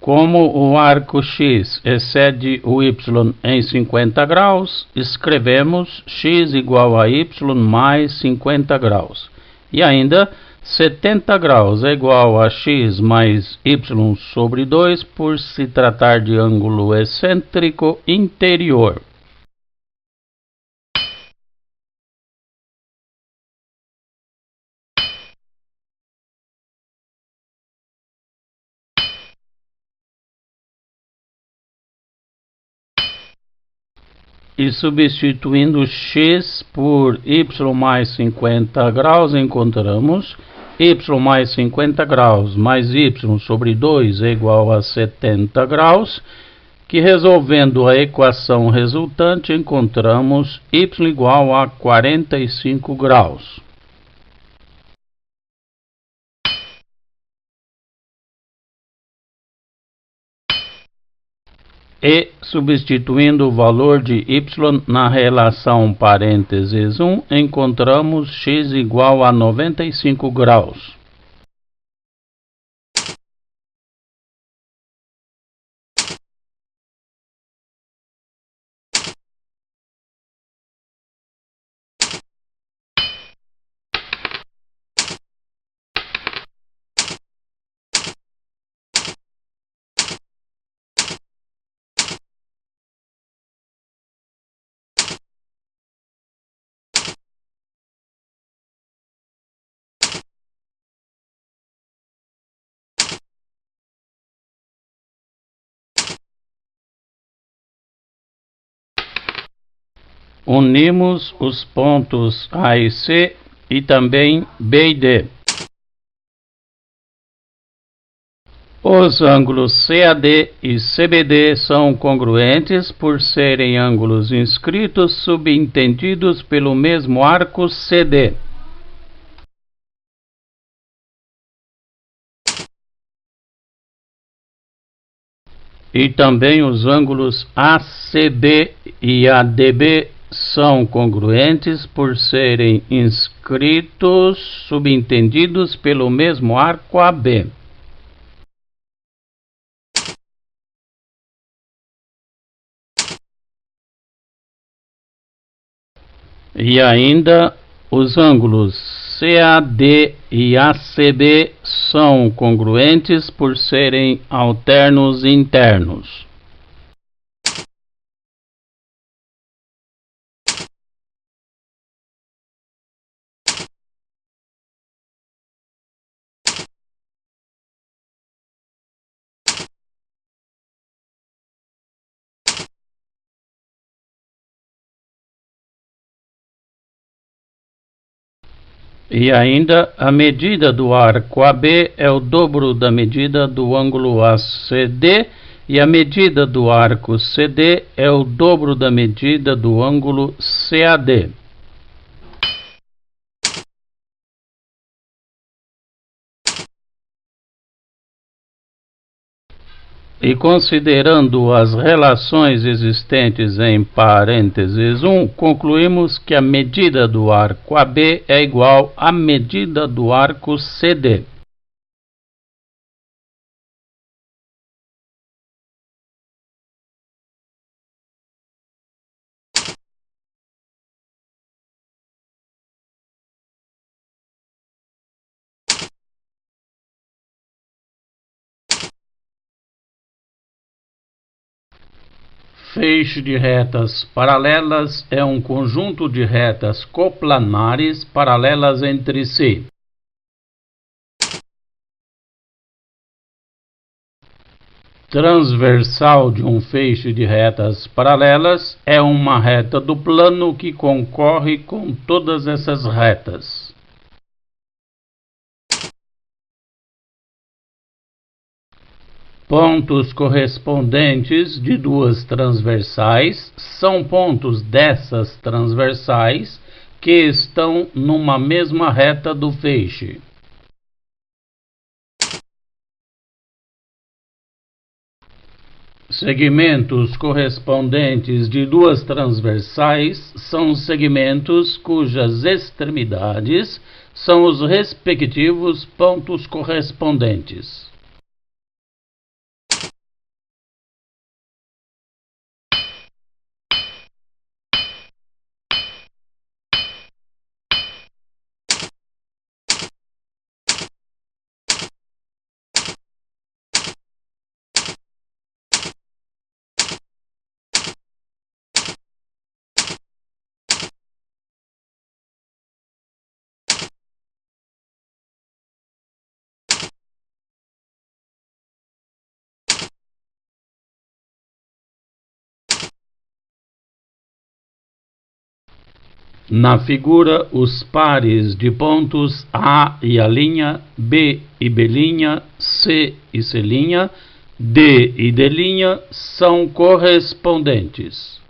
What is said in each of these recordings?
Como o arco X excede o Y em 50 graus, escrevemos X igual a Y mais 50 graus. E ainda, 70 graus é igual a X mais Y sobre 2 por se tratar de ângulo excêntrico interior. E substituindo x por y mais 50 graus, encontramos y mais 50 graus mais y sobre 2 é igual a 70 graus, que resolvendo a equação resultante, encontramos y igual a 45 graus. E, substituindo o valor de y na relação parênteses 1, encontramos x igual a 95 graus. Unimos os pontos A e C e também B e D. Os ângulos CAD e CBD são congruentes por serem ângulos inscritos subentendidos pelo mesmo arco CD. E também os ângulos ACB e ADB são congruentes por serem inscritos subentendidos pelo mesmo arco AB. E ainda os ângulos CAD e ACB são congruentes por serem alternos internos. E ainda a medida do arco AB é o dobro da medida do ângulo ACD e a medida do arco CD é o dobro da medida do ângulo CAD. E considerando as relações existentes em parênteses 1, concluímos que a medida do arco AB é igual à medida do arco CD. Feixe de retas paralelas é um conjunto de retas coplanares paralelas entre si. Transversal de um feixe de retas paralelas é uma reta do plano que concorre com todas essas retas. Pontos correspondentes de duas transversais são pontos dessas transversais que estão numa mesma reta do feixe. Segmentos correspondentes de duas transversais são segmentos cujas extremidades são os respectivos pontos correspondentes. Na figura, os pares de pontos A e A', B e B', C e C', D e D' são correspondentes.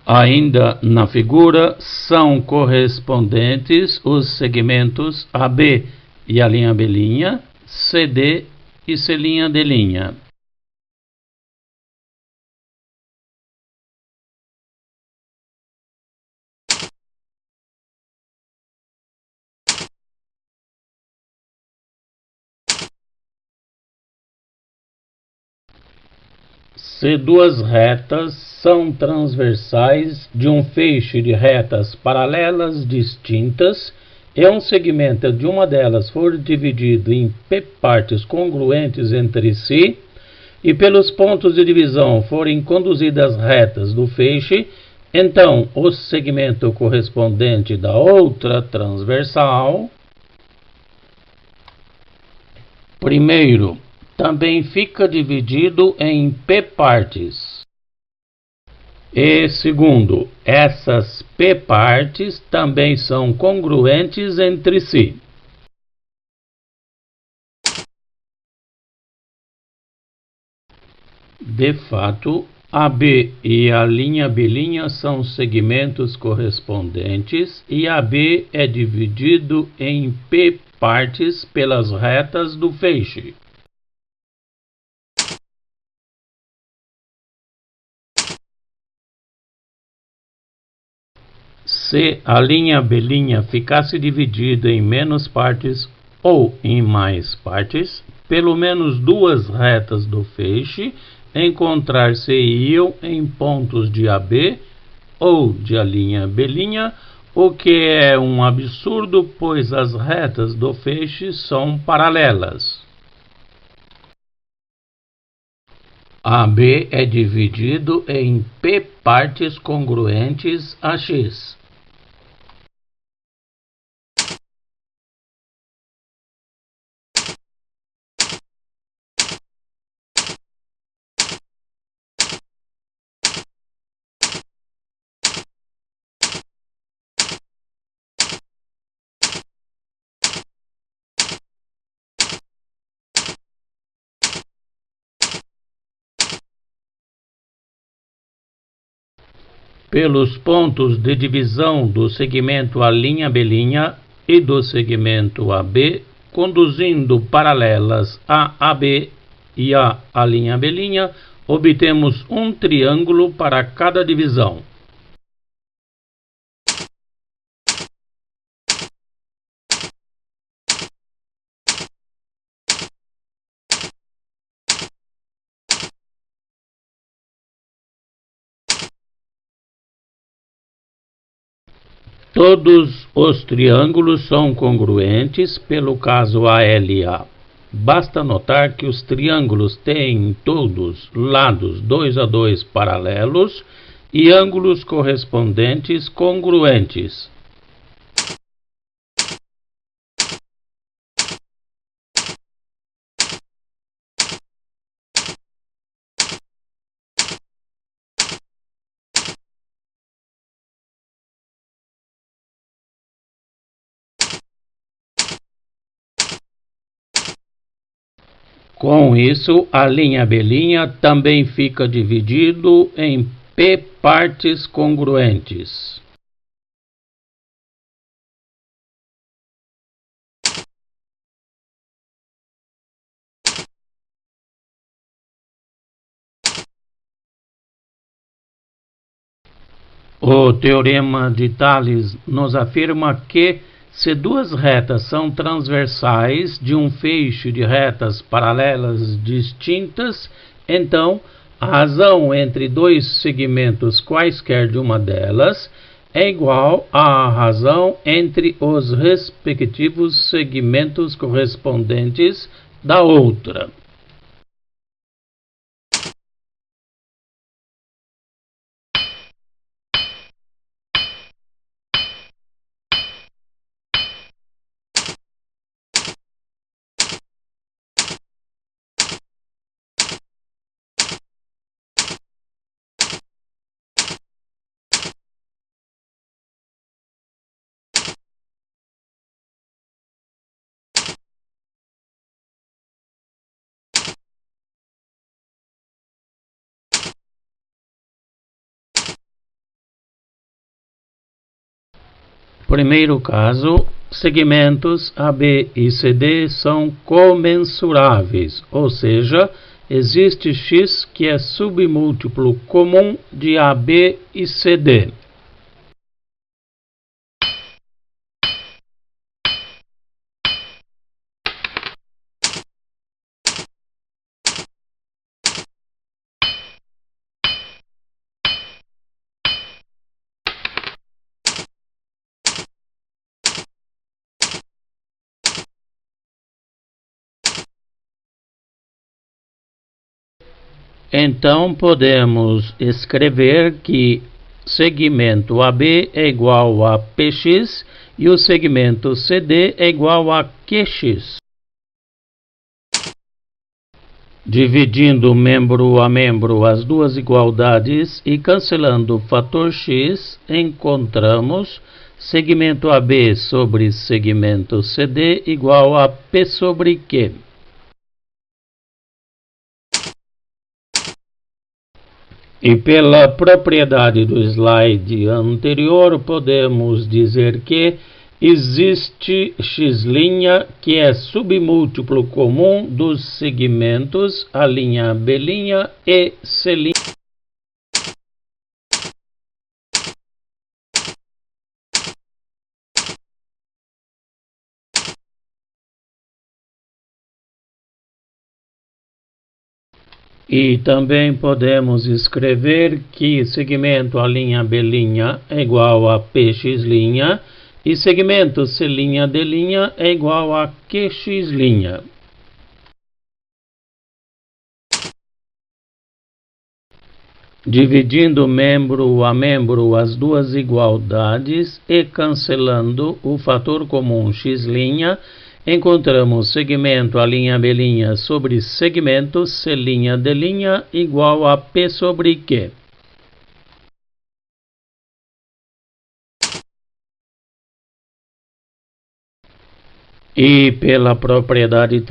Ainda na figura, são correspondentes os segmentos AB e A'B', CD e C'D'. Se duas retas são transversais de um feixe de retas paralelas distintas e um segmento de uma delas for dividido em P partes congruentes entre si, e pelos pontos de divisão forem conduzidas retas do feixe, então o segmento correspondente da outra transversal, primeiro, também fica dividido em P partes. E segundo, essas P partes também são congruentes entre si. De fato, AB e A'B' são segmentos correspondentes e AB é dividido em P partes pelas retas do feixe. Se A'B' ficasse dividido em menos partes ou em mais partes, pelo menos duas retas do feixe encontrar-se-iam em pontos de AB ou de A'B', o que é um absurdo, pois as retas do feixe são paralelas. AB é dividido em P partes congruentes a X. Pelos pontos de divisão do segmento A'B' e do segmento AB, conduzindo paralelas a AB e a A'B', obtemos um triângulo para cada divisão. Todos os triângulos são congruentes pelo caso ALA. Basta notar que os triângulos têm todos lados 2 a 2 paralelos e ângulos correspondentes congruentes. Com isso, A'B' também fica dividido em P partes congruentes. O teorema de Tales nos afirma que, se duas retas são transversais de um feixe de retas paralelas distintas, então a razão entre dois segmentos quaisquer de uma delas é igual à razão entre os respectivos segmentos correspondentes da outra. Primeiro caso, segmentos AB e CD são comensuráveis, ou seja, existe x que é submúltiplo comum de AB e CD. Então, podemos escrever que segmento AB é igual a PX e o segmento CD é igual a QX. Dividindo membro a membro as duas igualdades e cancelando o fator x, encontramos segmento AB sobre segmento CD igual a P sobre Q. E pela propriedade do slide anterior, podemos dizer que existe x' que é submúltiplo comum dos segmentos A', B' e C'. E também podemos escrever que segmento A'B' é igual a Px' e segmento C'D' é igual a Qx'. Dividindo membro a membro as duas igualdades e cancelando o fator comum x', encontramos segmento A'B' sobre segmento C'D' igual a P sobre Q. E pela propriedade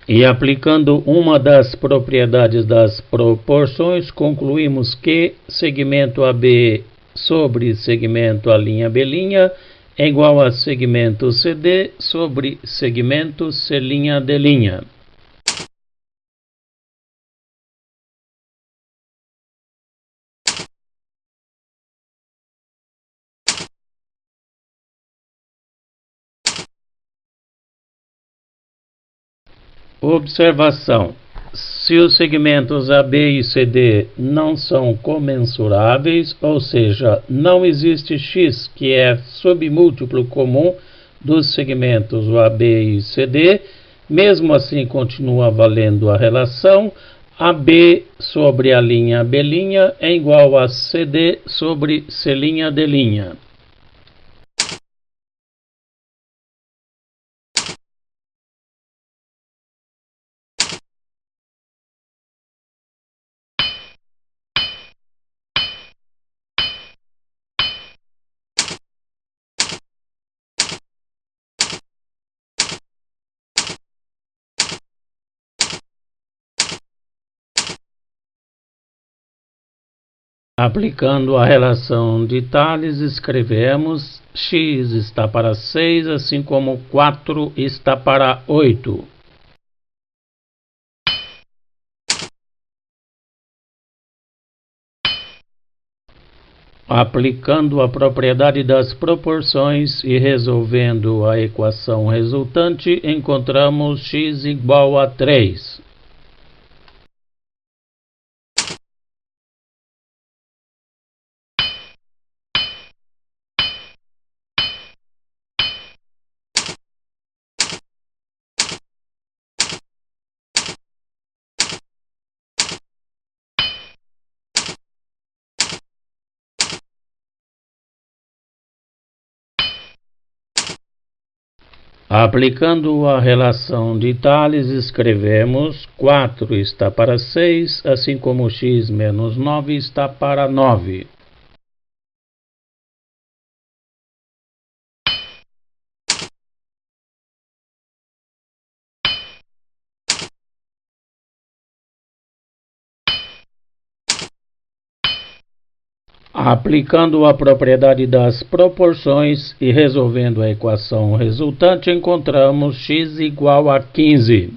E aplicando uma das propriedades das proporções, concluímos que segmento AB sobre segmento A'B' é igual a segmento CD sobre segmento C'D'. Observação: se os segmentos AB e CD não são comensuráveis, ou seja, não existe x que é submúltiplo comum dos segmentos AB e CD, mesmo assim continua valendo a relação AB sobre A'B' é igual a CD sobre C'D'. Aplicando a relação de Tales, escrevemos x está para 6, assim como 4 está para 8. Aplicando a propriedade das proporções e resolvendo a equação resultante, encontramos x igual a 3. Aplicando a relação de Tales, escrevemos 4 está para 6, assim como x menos 9 está para 9. Aplicando a propriedade das proporções e resolvendo a equação resultante, encontramos x igual a 15.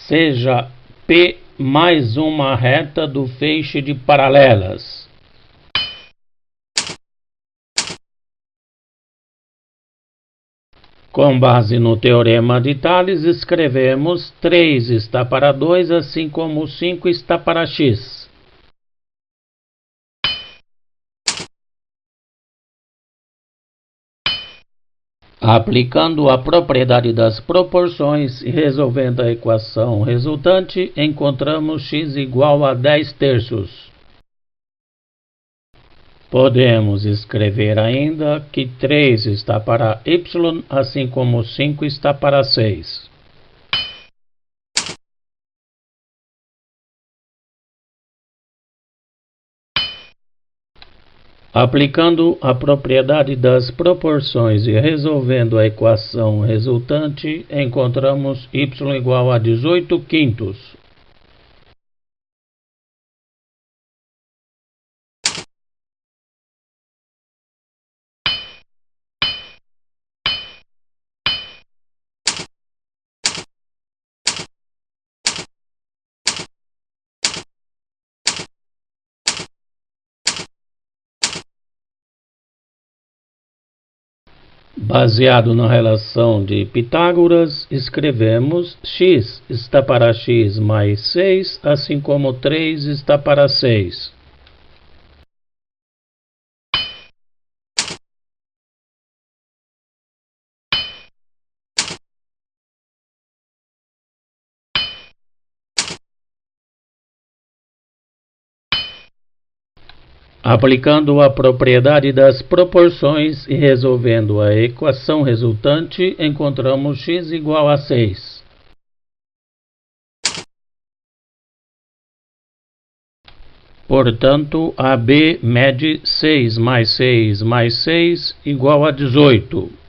Seja P mais uma reta do feixe de paralelas. Com base no teorema de Tales, escrevemos 3 está para 2, assim como 5 está para x. Aplicando a propriedade das proporções e resolvendo a equação resultante, encontramos x igual a 10 terços. Podemos escrever ainda que 3 está para y, assim como 5 está para 6. Aplicando a propriedade das proporções e resolvendo a equação resultante, encontramos y igual a 18 quintos. Baseado na relação de Pitágoras, escrevemos x está para x mais 6, assim como 3 está para 6. Aplicando a propriedade das proporções e resolvendo a equação resultante, encontramos x igual a 6. Portanto, AB mede 6 mais 6 mais 6 igual a 18.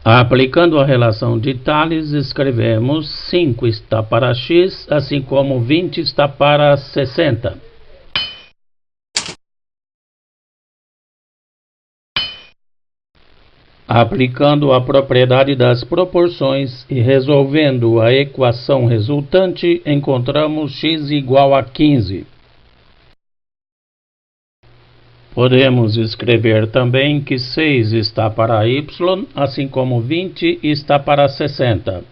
Aplicando a relação de Tales, escrevemos 5 está para x, assim como 20 está para 60. Aplicando a propriedade das proporções e resolvendo a equação resultante, encontramos x igual a 15. Podemos escrever também que 6 está para y, assim como 20 está para 60.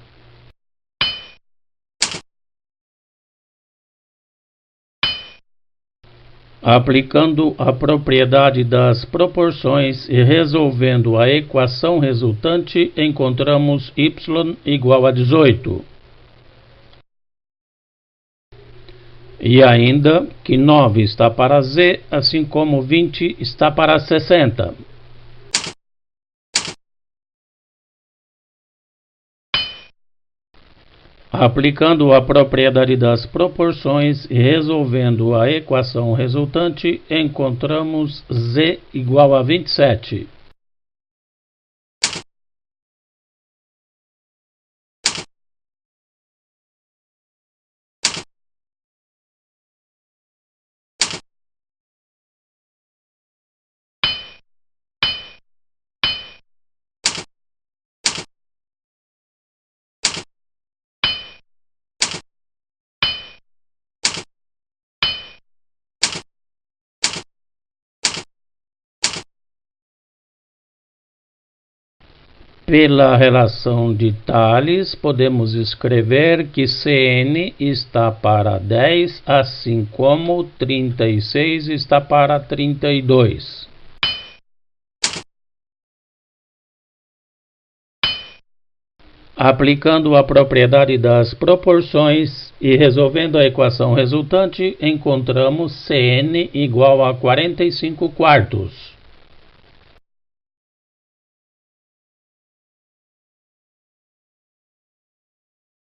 Aplicando a propriedade das proporções e resolvendo a equação resultante, encontramos y igual a 18. E ainda que 9 está para z, assim como 20 está para 60. Aplicando a propriedade das proporções e resolvendo a equação resultante, encontramos z igual a 27. Pela relação de Tales, podemos escrever que Cn está para 10, assim como 36 está para 32. Aplicando a propriedade das proporções e resolvendo a equação resultante, encontramos Cn igual a 45 quartos.